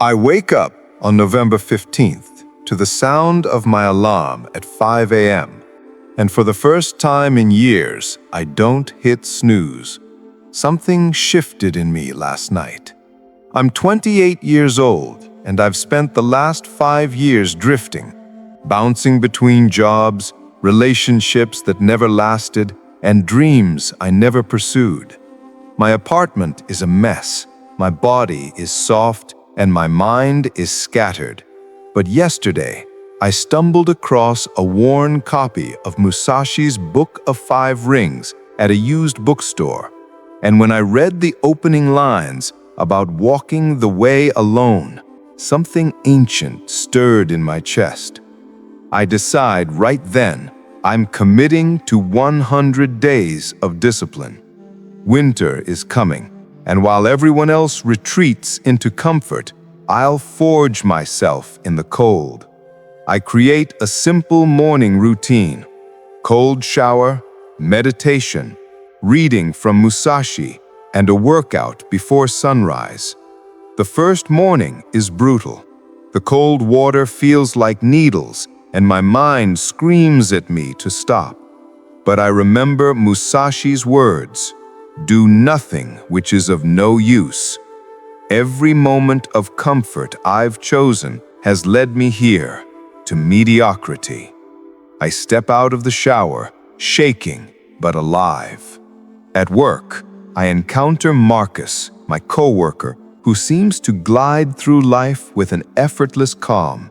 I wake up on November 15th to the sound of my alarm at 5 a.m. And for the first time in years, I don't hit snooze. Something shifted in me last night. I'm 28 years old, and I've spent the last 5 years drifting, bouncing between jobs, relationships that never lasted, and dreams I never pursued. My apartment is a mess, my body is soft, and my mind is scattered. But yesterday, I stumbled across a worn copy of Musashi's Book of Five Rings at a used bookstore. And when I read the opening lines about walking the way alone, something ancient stirred in my chest. I decide right then I'm committing to 100 days of discipline. Winter is coming, and while everyone else retreats into comfort, I'll forge myself in the cold. I create a simple morning routine: cold shower, meditation, reading from Musashi, and a workout before sunrise. The first morning is brutal. The cold water feels like needles, and my mind screams at me to stop. But I remember Musashi's words: "Do nothing which is of no use." Every moment of comfort I've chosen has led me here, to mediocrity. I step out of the shower, shaking but alive. At work, I encounter Marcus, my coworker, who seems to glide through life with an effortless calm.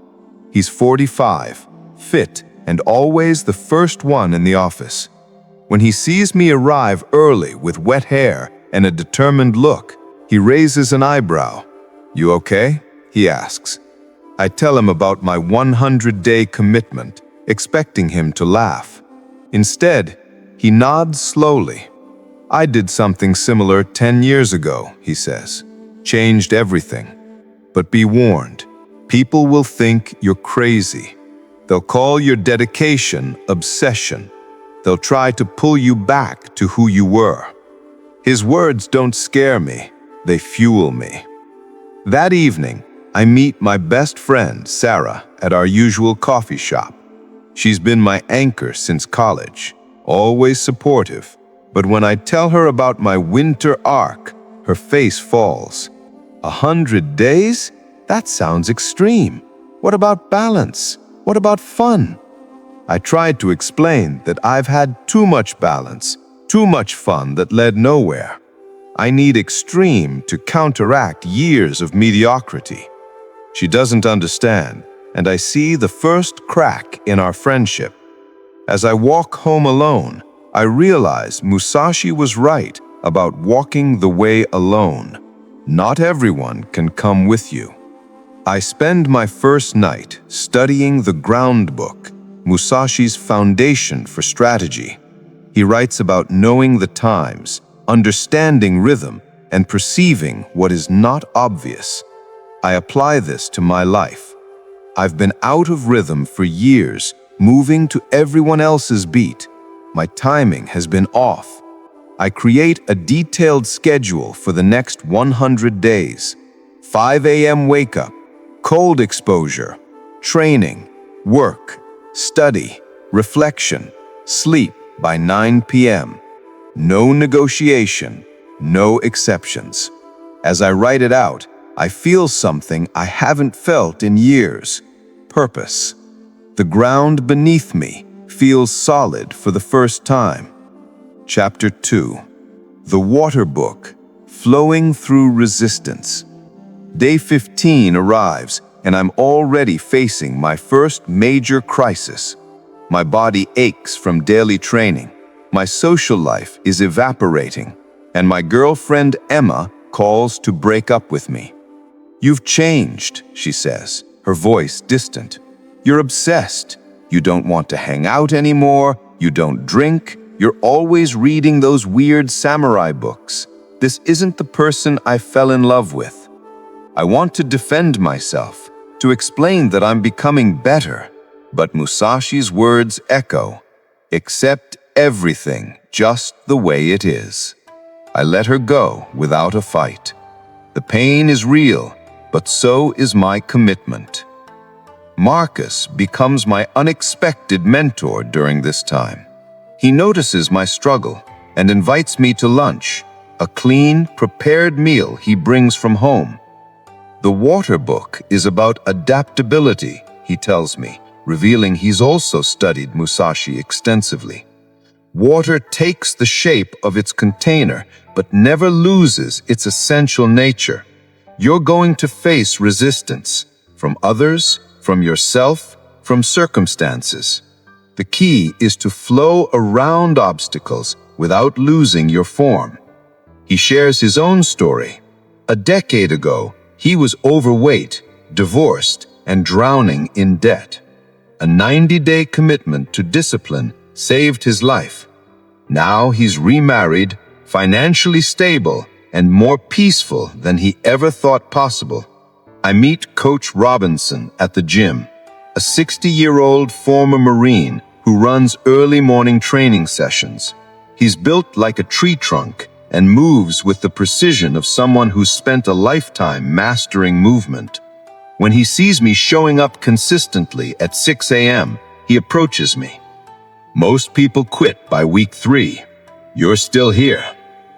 He's 45, fit, and always the first one in the office. When he sees me arrive early with wet hair and a determined look, he raises an eyebrow. "You okay?" he asks. I tell him about my 100-day commitment, expecting him to laugh. Instead, he nods slowly. "I did something similar 10 years ago," he says. "Changed everything. But be warned, people will think you're crazy. They'll call your dedication obsession. They'll try to pull you back to who you were." His words don't scare me, they fuel me. That evening, I meet my best friend, Sarah, at our usual coffee shop. She's been my anchor since college, always supportive. But when I tell her about my winter arc, her face falls. 100 days? That sounds extreme. What about balance? What about fun? I tried to explain that I've had too much balance, too much fun that led nowhere. I need extreme to counteract years of mediocrity. She doesn't understand, and I see the first crack in our friendship. As I walk home alone, I realize Musashi was right about walking the way alone. Not everyone can come with you. I spend my first night studying the ground book, Musashi's foundation for strategy. He writes about knowing the times, understanding rhythm, and perceiving what is not obvious. I apply this to my life. I've been out of rhythm for years, moving to everyone else's beat. My timing has been off. I create a detailed schedule for the next 100 days. 5 a.m. wake up, cold exposure, training, work, study, reflection, sleep by 9 p.m. No negotiation, no exceptions. As I write it out, I feel something I haven't felt in years: purpose. The ground beneath me feels solid for the first time. Chapter 2. The Water Book, Flowing Through Resistance. Day 15 arrives, and I'm already facing my first major crisis. My body aches from daily training. My social life is evaporating, and my girlfriend Emma calls to break up with me. "You've changed," she says, her voice distant. "You're obsessed. You don't want to hang out anymore. You don't drink. You're always reading those weird samurai books. This isn't the person I fell in love with." I want to defend myself, to explain that I'm becoming better. But Musashi's words echo: "Accept everything just the way it is." I let her go without a fight. The pain is real, but so is my commitment. Marcus becomes my unexpected mentor during this time. He notices my struggle and invites me to lunch, a clean, prepared meal he brings from home. The water book is about adaptability, he tells me, revealing he's also studied Musashi extensively. Water takes the shape of its container, but never loses its essential nature. You're going to face resistance from others, from yourself, from circumstances. The key is to flow around obstacles without losing your form. He shares his own story. A decade ago, he was overweight, divorced, and drowning in debt. A 90-day commitment to discipline saved his life. Now he's remarried, financially stable, and more peaceful than he ever thought possible. I meet Coach Robinson at the gym, a 60-year-old former Marine who runs early morning training sessions. He's built like a tree trunk and moves with the precision of someone who's spent a lifetime mastering movement. When he sees me showing up consistently at 6 a.m., he approaches me. Most people quit by week 3. You're still here.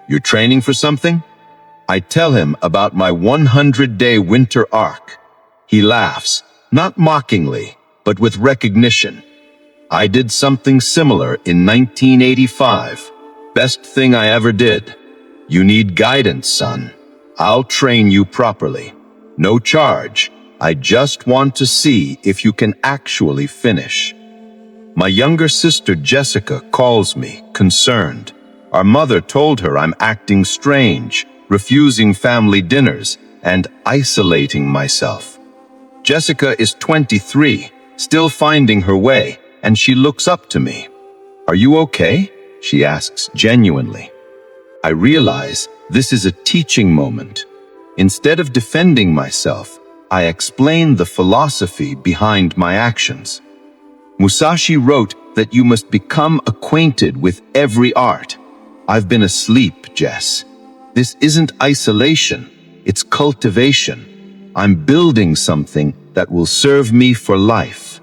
You're training for something? I tell him about my 100-day winter arc. He laughs, not mockingly, but with recognition. I did something similar in 1985. Best thing I ever did. You need guidance, son. I'll train you properly. No charge. I just want to see if you can actually finish. My younger sister Jessica calls me, concerned. Our mother told her I'm acting strange, refusing family dinners, and isolating myself. Jessica is 23, still finding her way, and she looks up to me. Are you okay? She asks genuinely. I realize this is a teaching moment. Instead of defending myself, I explain the philosophy behind my actions. Musashi wrote that you must become acquainted with every art. I've been asleep, Jess. This isn't isolation, it's cultivation. I'm building something that will serve me for life.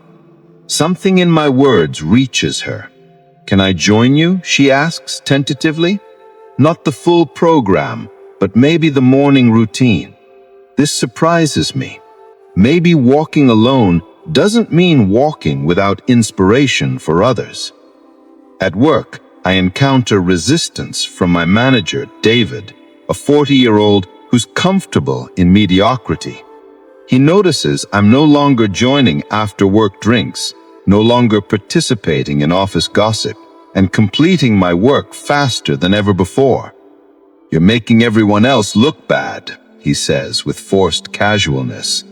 Something in my words reaches her. Can I join you? She asks tentatively. Not the full program, but maybe the morning routine. This surprises me. Maybe walking alone doesn't mean walking without inspiration for others. At work, I encounter resistance from my manager, David, a 40-year-old who's comfortable in mediocrity. He notices I'm no longer joining after-work drinks, no longer participating in office gossip, and completing my work faster than ever before. You're making everyone else look bad, he says with forced casualness.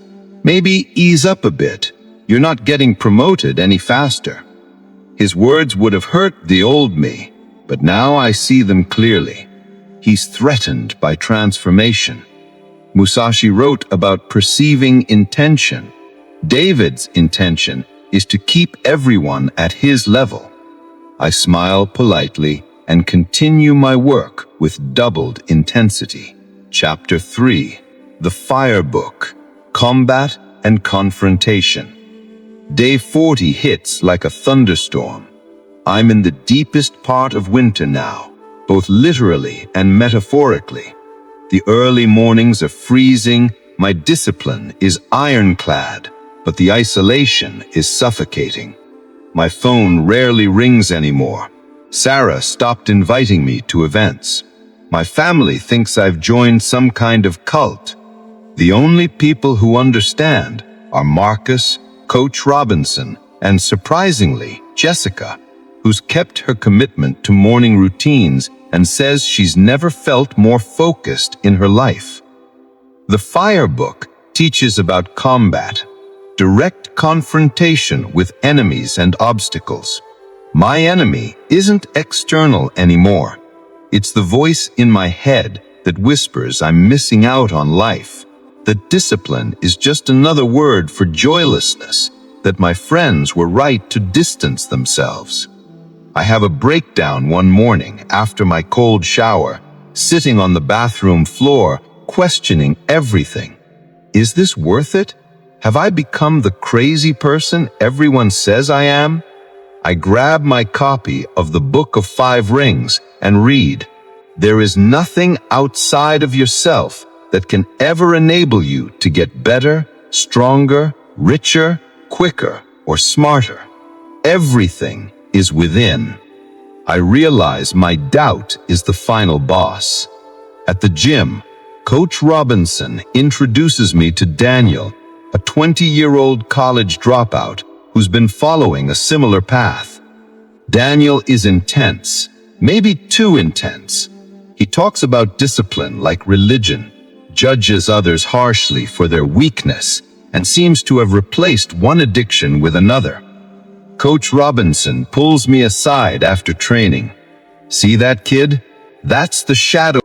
Maybe ease up a bit. You're not getting promoted any faster. His words would have hurt the old me, but now I see them clearly. He's threatened by transformation. Musashi wrote about perceiving intention. David's intention is to keep everyone at his level. I smile politely and continue my work with doubled intensity. Chapter 3. The Fire Book. Combat and Confrontation. Day 40 hits like a thunderstorm. I'm in the deepest part of winter now, both literally and metaphorically. The early mornings are freezing, my discipline is ironclad, but the isolation is suffocating. My phone rarely rings anymore. Sarah stopped inviting me to events. My family thinks I've joined some kind of cult. The only people who understand are Marcus, Coach Robinson, and surprisingly, Jessica, who's kept her commitment to morning routines and says she's never felt more focused in her life. The Fire Book teaches about combat, direct confrontation with enemies and obstacles. My enemy isn't external anymore. It's the voice in my head that whispers I'm missing out on life. That discipline is just another word for joylessness, that my friends were right to distance themselves. I have a breakdown one morning after my cold shower, sitting on the bathroom floor, questioning everything. Is this worth it? Have I become the crazy person everyone says I am? I grab my copy of the Book of Five Rings and read, "There is nothing outside of yourself that can ever enable you to get better, stronger, richer, quicker, or smarter. Everything is within." I realize my doubt is the final boss. At the gym, Coach Robinson introduces me to Daniel, a 20-year-old college dropout who's been following a similar path. Daniel is intense, maybe too intense. He talks about discipline like religion, judges others harshly for their weakness, and seems to have replaced one addiction with another. Coach Robinson pulls me aside after training. "See that kid? That's the shadow